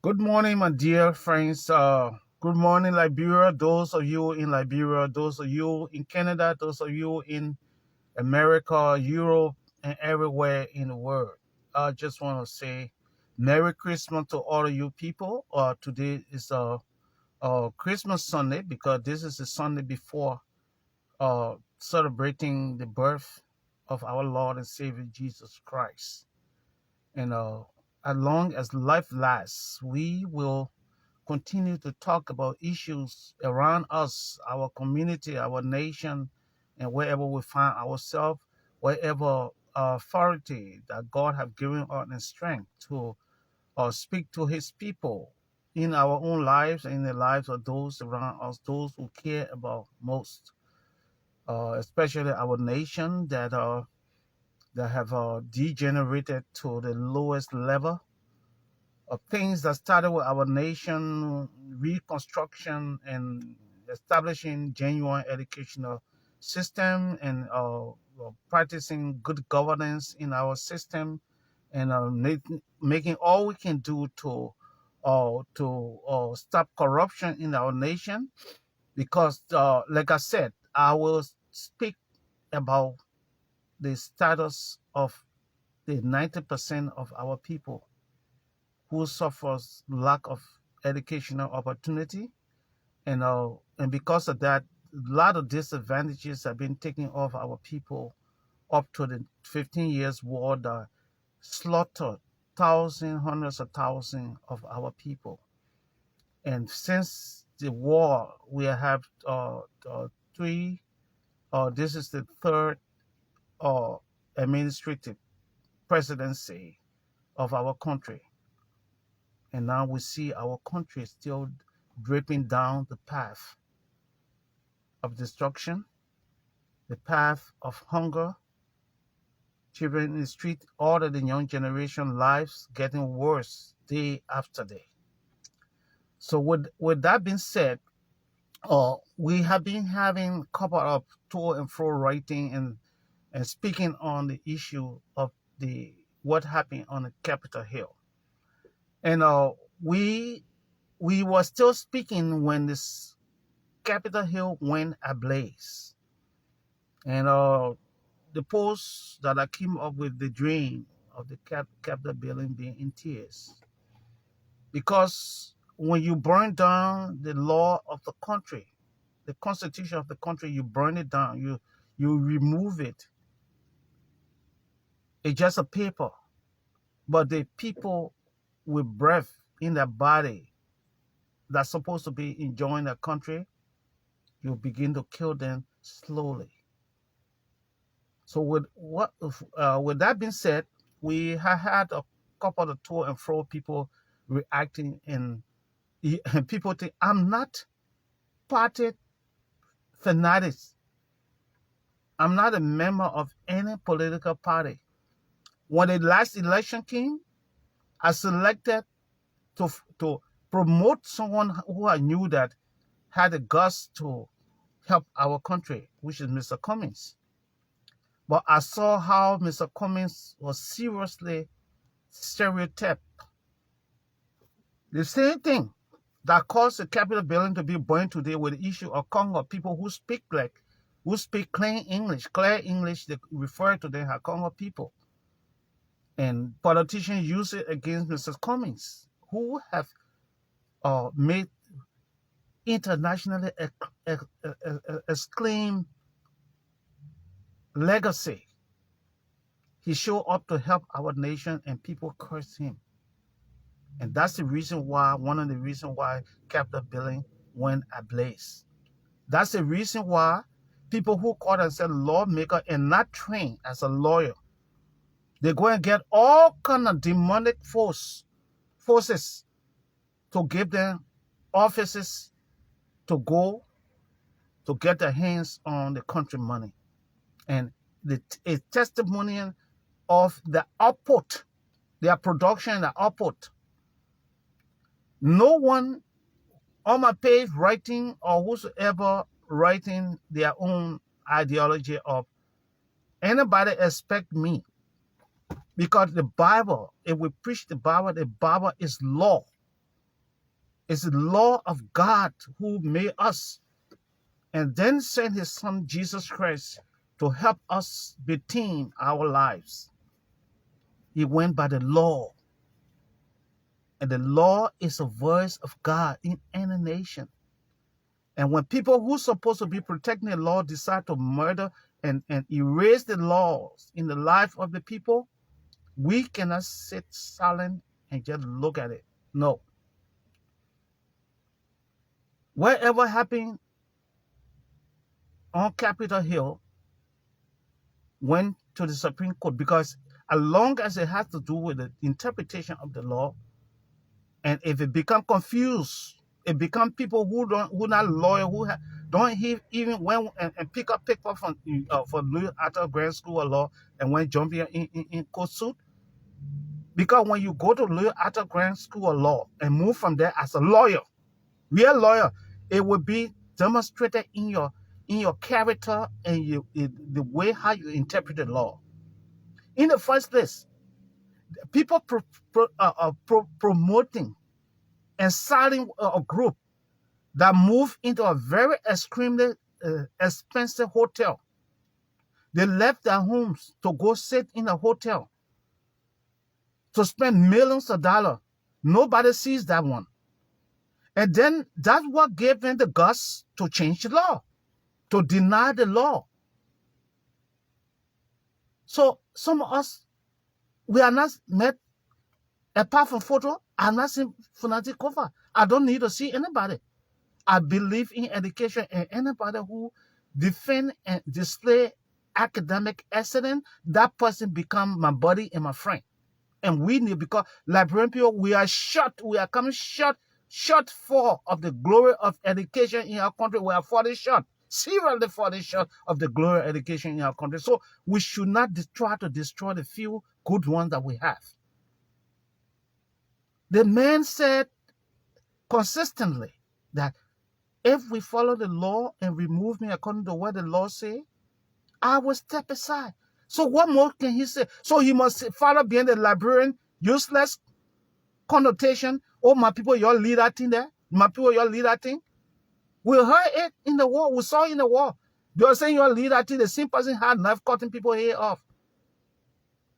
Good morning, my dear friends. Good morning, Liberia. Those of you in Liberia, those of you in Canada, those of you in America, Europe, and everywhere in the world. I just want to say Merry Christmas to all of you people. Today is Christmas Sunday because this is the Sunday before celebrating the birth of our Lord and Savior Jesus Christ. And as long as life lasts, we will continue to talk about issues around us, our community, our nation, and wherever we find ourselves, wherever authority that God have given us and strength to speak to his people in our own lives and in the lives of those around us, those who care about most, especially our nation that have degenerated to the lowest level of things that started with our nation reconstruction and establishing genuine educational system and practicing good governance in our system and making all we can do to stop corruption in our nation. Because, like I said, I will speak about the status of the 90% of our people who suffers lack of educational opportunity, and because of that, a lot of disadvantages have been taken off our people up to the 15 years war that slaughtered thousands, hundreds of thousands of our people. And since the war, we have three. This is the third uh, administrative presidency of our country. And now we see our country still dripping down the path of destruction, the path of hunger, children in the street, all of the young generation lives getting worse day after day. So with that being said, we have been having a couple of to and fro writing and speaking on the issue of the what happened on the Capitol Hill. And we were still speaking when this Capitol Hill went ablaze. And the post that I came up with, the dream of the Capitol building being in tears. Because when you burn down the law of the country, the constitution of the country, you burn it down, you remove it. It's just a paper. But the people with breath in their body that's supposed to be enjoying their country, you begin to kill them slowly. So with that being said, we have had a couple of to and fro people reacting, and people think I'm not party fanatics. I'm not a member of any political party. When the last election came, I selected to promote someone who I knew that had the guts to help our country, which is Mr. Cummings. But I saw how Mr. Cummings was seriously stereotyped. The same thing that caused the Capitol building to be burned today with the issue of Congo people who speak clear English. They refer to them as Congo people. And politicians use it against Mr. Cummings, who have made internationally acclaimed legacy. He showed up to help our nation, and people curse him. And that's the reason why, one of the reasons why Capitol building went ablaze. That's the reason why people who call themselves lawmaker and not trained as a lawyer, they go and get all kind of demonic forces to give them offices to go to get their hands on the country money. And a testimonial of the output, their production, the output. No one on my page writing or whosoever writing their own ideology of anybody expect me. Because the Bible, if we preach the Bible is law. It's the law of God who made us and then sent his son Jesus Christ to help us redeem our lives. He went by the law. And the law is a voice of God in any nation. And when people who are supposed to be protecting the law decide to murder and erase the laws in the life of the people, we cannot sit silent and just look at it. No. Whatever happened on Capitol Hill went to the Supreme Court because as long as it has to do with the interpretation of the law, and if it become confused, it become people who not lawyer, don't even went and pick up paper from for Louis Arthur Grant School of Law and went jumping in court suit. Because when you go to Louis Arthur Grant School of Law and move from there as a lawyer, real lawyer, it will be demonstrated in your character and the way how you interpret the law. In the first place, people promoting and starting a group that moved into a very extremely expensive hotel. They left their homes to go sit in a hotel to spend millions of dollars. Nobody sees that one. And then that's what gave them the guts to change the law, to deny the law. So some of us, we are not met, apart from photo, I'm not seeing fanatic cover. I don't need to see anybody. I believe in education, and anybody who defend and display academic excellence, that person become my buddy and my friend. And we need, because Liberian people, we are coming short for of the glory of education in our country. We are falling short, seriously falling short of the glory of education in our country. So we should not try to destroy the few good ones that we have. The man said consistently that if we follow the law and remove me according to what the law say, I will step aside. So what more can he say? So he must follow behind the Liberian useless connotation. Oh, my people, y'all lead that thing there. My people, y'all lead that thing. We heard it in the war. We saw it in the war. They were saying y'all lead that thing. The same person had knife cutting people hair off.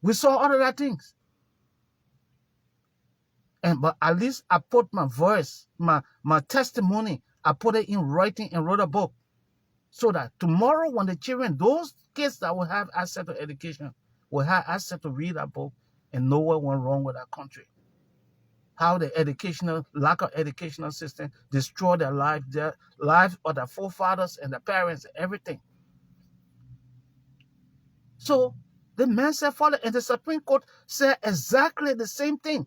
We saw all of that things. But at least I put my voice, my testimony, I put it in writing and wrote a book. So that tomorrow when the children, those kids that will have access to education, will have access to read that book and know what went wrong with our country. How the lack of educational system destroyed their life of their forefathers and their parents and everything. So the man said follow, and the Supreme Court said exactly the same thing.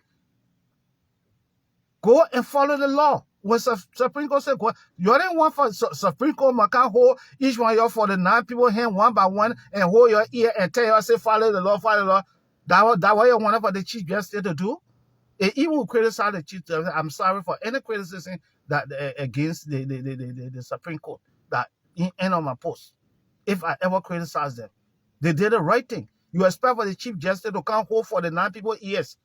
Go and follow the law. When Supreme Court said, go, you didn't want for Supreme Court, I can't hold each one of you 49 people hand one by one and hold your ear and tell you, say, follow the law, follow the law. That what you wanted for the Chief Justice to do? And even criticize the Chief Justice. I'm sorry for any criticism that against the Supreme Court that end on my post. If I ever criticize them, they did the right thing. You expect for the Chief Justice to come hold 49 people ears,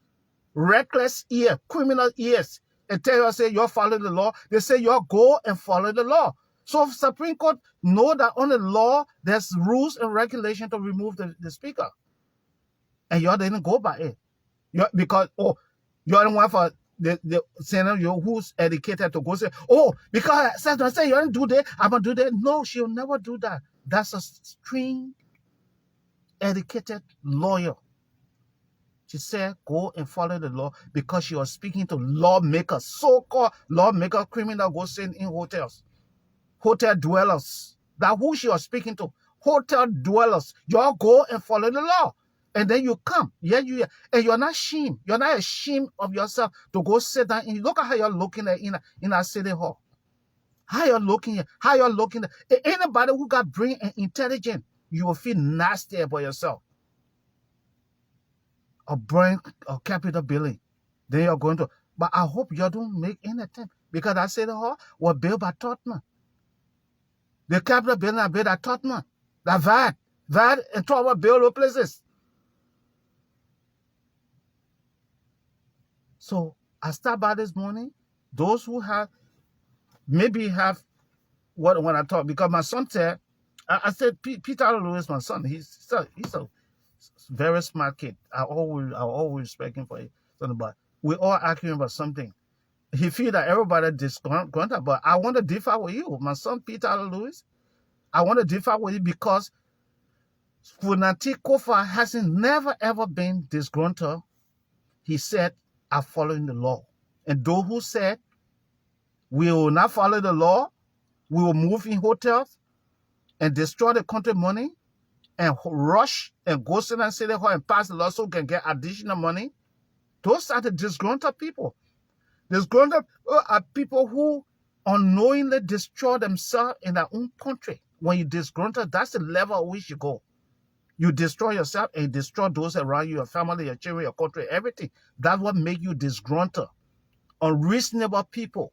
reckless ear, criminal ears, and tell you, say, you follow the law. They say, you go and follow the law. So Supreme Court know that on the law, there's rules and regulations to remove the speaker. And you didn't go by it. Because, you don't want for the senator who's educated to go say, because I say you don't do that, I'm going to do that. No, she'll never do that. That's a string educated lawyer. She said, go and follow the law because she was speaking to lawmakers, so-called lawmaker criminal go sit in hotels, hotel dwellers. That's who she was speaking to, hotel dwellers. Y'all go and follow the law. And then you come. And you're not ashamed. You're not ashamed of yourself to go sit down and look at how you're looking at in our city hall. How you're looking at, anybody who got brain and intelligence, you will feel nasty about yourself. Or brain or capital building. Then you're going to, but I hope you don't make any attempt. Because I said the hall was built by Tottenham. The capital building are built by Tottenham. The VAT and 12 build places. So I start by this morning Those who have maybe have what when I talk, because my son said, I said Peter Lewis, my son, he's a very smart kid. I always respect him for it. But we all arguing about something. He feel that everybody disgruntled, but I want to differ with you, my son Peter Lewis. I want to differ with you because Funati Kofa hasn't never ever been disgruntled. He said, "I'm following the law," and those who said we will not follow the law, we will move in hotels and destroy the country money and rush and go to the city hall and pass the law so we can get additional money. Those are the disgruntled people. Disgruntled are people who unknowingly destroy themselves in their own country. When you disgruntled, that's the level at which you go. You destroy yourself and destroy those around you, your family, your children, your country, everything. That's what makes you disgruntled. Unreasonable people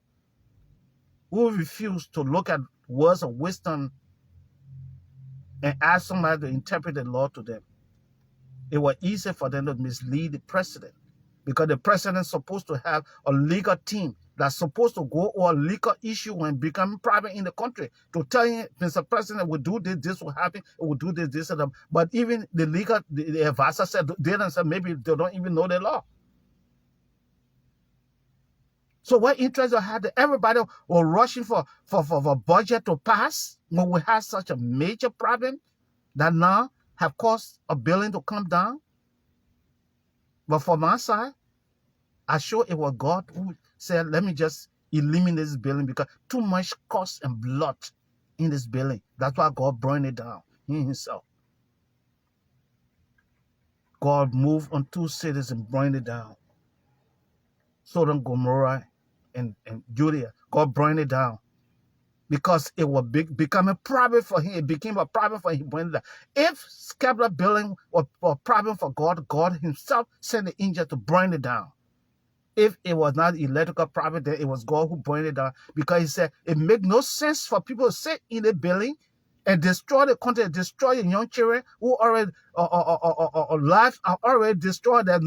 who refuse to look at words of wisdom and ask somebody to interpret the law to them. It was easy for them to mislead the president because the president is supposed to have a legal team that's supposed to go over a legal issue when becoming private in the country to tell you, Mr. President, will do this, this will happen, it will do this, and that. But even the legal, the advisor said, they don't say maybe they don't even know the law. So what interest I had that everybody was rushing for budget to pass when we had such a major problem that now have caused a building to come down? But from my side, I sure it was God who said, let me just eliminate this building because too much cost and blood in this building. That's why God burned it down, he himself. God moved on 2 cities and burned it down. Sodom, Gomorrah, and Judea. God burned it down because it was becoming private for him. It became a private for him. If Capitol building was a problem for God, God himself sent the angel to burn it down. If it was not electrical private, then it was God who burned it down because he said it makes no sense for people to sit in the building and destroy the country, destroy your young children who already lives are already destroyed. There's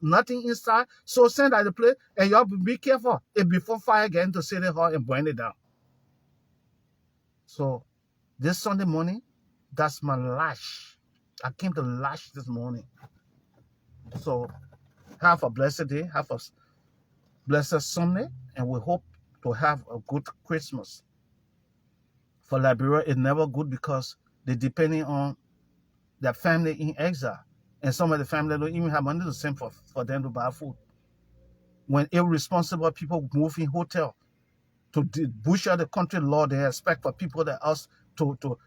nothing inside. So send out the place and you have to be careful. If before fire get into City Hall and burn it down. So this Sunday morning, that's my lash. I came to lash this morning. So have a blessed day. Have a blessed Sunday. And we hope to have a good Christmas. For Liberia, it's never good because they're depending on their family in exile. And some of the family don't even have money to send for them to buy food. When irresponsible people move in hotel to butcher the country law, they expect for people that else to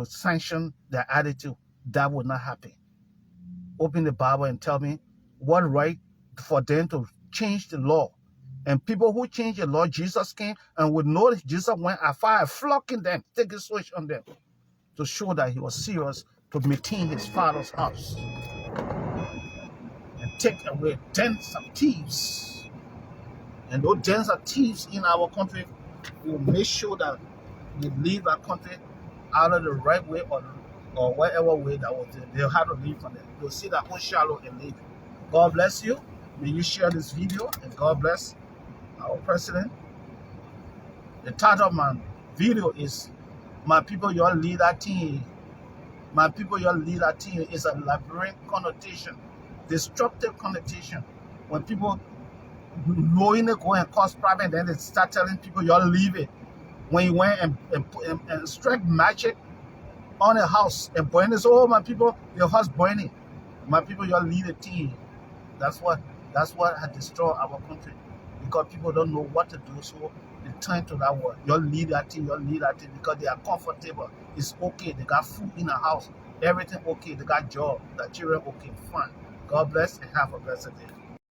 sanction their attitude. That would not happen. Open the Bible and tell me what right for them to change the law. And people who change the law, Jesus came and would know that Jesus went afar, flocking them, taking switch on them to show that he was serious to maintain his father's house and take away dens of thieves. And those dens of thieves in our country will make sure that we leave our country out of the right way or whatever way that they'll have to leave from there. They'll see that own shallow and leave. God bless you. May you share this video and God bless our president. The title of my video is My People, Your Leave Da-Thing-Aaaah. My people, your leader team is a Liberian connotation, destructive connotation. When people knowingly go and cause problem, then they start telling people you'll leave it. When you went and strike magic on a house and burn it, oh my people, your house burning. My people, your leader team. That's what has destroyed our country because people don't know what to do. So they turn to that word. Your leader team, because they are comfortable. It's okay. They got food in the house. Everything okay. They got job. The children okay. Fine. God bless and have a blessed day.